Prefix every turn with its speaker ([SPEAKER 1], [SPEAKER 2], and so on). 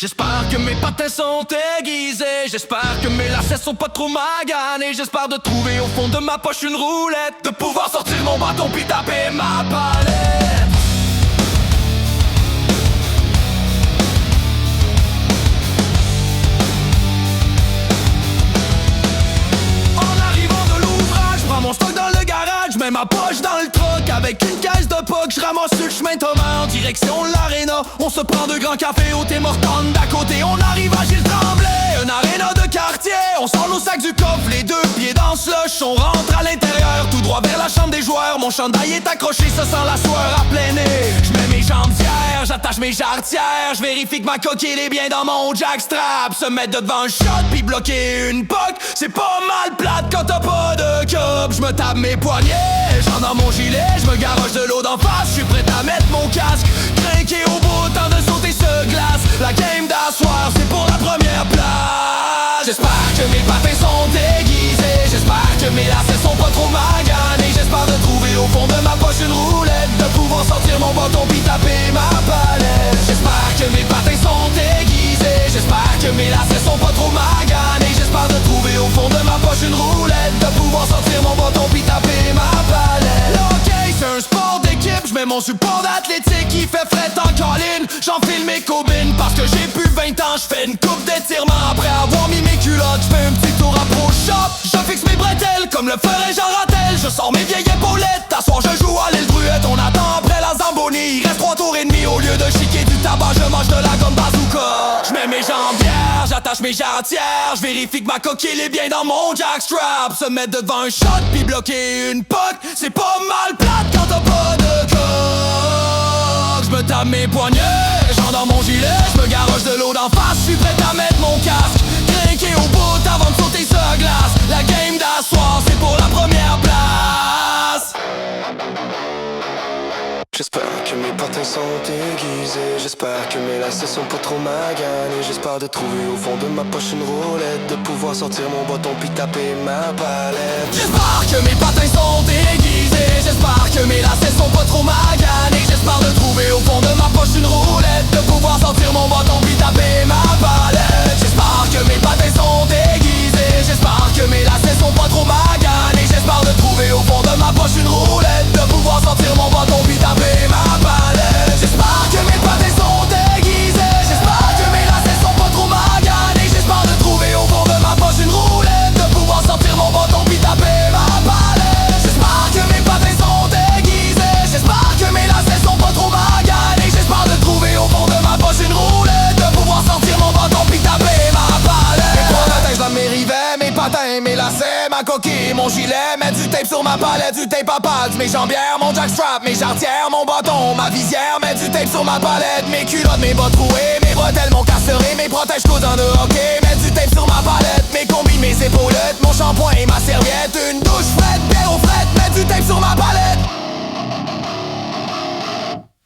[SPEAKER 1] J'espère que mes patins sont aiguisés, j'espère que mes lacets sont pas trop maganés. J'espère de trouver au fond de ma poche une roulette, de pouvoir sortir mon bâton puis taper ma palette. En arrivant de l'ouvrage, prends mon stock dans le garage, mets ma poche dans le truck avec une caisse de poc. Je ramasse sur le chemin Thomas en direction de l'aréna. On se prend deux grands cafés au Tim Hortons d'à côté. On arrive à Gilles Tremblay, une aréna de quartier. On sort nos sacs du coffre, les deux pieds dans le slush. On rentre à l'intérieur, tout droit vers la chambre des joueurs. Mon chandail est accroché, ça sent la sueur à plein nez. Je mets mes jambes fières, j'attache mes jarretières. Je vérifie que ma coquille est bien dans mon jackstrap. Se mettre devant un shot puis bloquer une poque, c'est pas mal plate quand t'as pas de cup. Je me tape mes poignets, j'en dans mon gilet. Je me garoche de l'eau d'en face, je suis prêt à mettre mon casque. Trinquer au bout, temps de sauter ce glace. La game d'asseoir, c'est pour la première place. J'espère que mes patins sont aiguisés, j'espère que mes lacets sont pas trop maganés. J'espère de trouver au fond de ma poche une roulette, de pouvoir sortir mon bâton puis taper ma palette. J'espère que mes patins sont aiguisés, j'espère que mes lacets sont pas trop maganés. J'espère de trouver au fond de ma poche une roulette, de pouvoir sortir mon bâton puis taper ma palette. Ok, c'est un sport d'équipe, je mets mon support d'athlétique qui fait fret en colline. J'enfile mes cobines parce que j'ai plus 20 ans. Je fais une coupe d'étirement après avoir mis mes culottes. Je fais un petit tour à Pro Shop, je fixe mes bretelles comme le ferait Jean Rattel. Je sors mes vieilles épaulettes, t'asseoir je joue à l'île Druette. On attend après la Zamboni, il reste 3 tours et demi. Au lieu de chiquer du tabac, je mange de la gomme bazooka. Je mets mes jambes vierges, j'attache mes jarretières. Je vérifie que ma coquille est bien dans mon jackstrap. Se mettre devant un shot puis bloquer une poque, c'est pas mal plate quand t'as pas de coque. Je me tape mes poignets, j'en dans mon gilet. Je me garoche de l'eau d'en face, je suis prêt à mettre mon casque. Trinquer au bout avant de sauter sur glace. La game d'asseoir, c'est pour la première place.
[SPEAKER 2] J'espère que mes patins sont aiguisés, j'espère que mes lacets sont pas trop maganés. J'espère de trouver au fond de ma poche une roulette, de pouvoir sortir mon bâton puis taper ma palette.
[SPEAKER 1] J'espère que mes patins sont aiguisés, j'espère que mes lacets sont pas trop maganés. J'espère de trouver au fond de ma poche une roulette, de pouvoir sortir mon bâton puis taper ma palette. J'espère que mes patins sont aiguisés, j'espère que mes lacets sont pas trop maganés. J'espère de trouver au fond de ma poche une roulette, de pouvoir sortir mon bâton puis taper ma palette. J'espère que mes patins sont aiguisés, j'espère que mes lacets sont pas trop maganés. J'espère de trouver au fond de ma poche une roulette, de pouvoir sortir mon bâton puis taper ma palette. J'espère que mes patins sont aiguisés, j'espère que mes lacets sont pas trop maganés. J'espère de trouver au fond de ma poche une roulette, de pouvoir sortir mon bâton puis taper ma palette. Mes points d'attache dans mes rivets, mes patins, mes lacets, ma coquille, mon gilet. Mets du tape sur ma palette, du tape à pattes, mes jambières, mon jackstrap, mes jarretières, mon bâton, ma visière. Mets du tape sur ma palette, mes culottes, mes bottes trouées, mes bretelles, mon casseré, mes protèges cousins de hockey. Mets du tape sur ma palette, mes combines, mes épaulettes, mon shampoing et ma serviette. Une douche frette, bière aux frettes, mets du tape sur ma palette.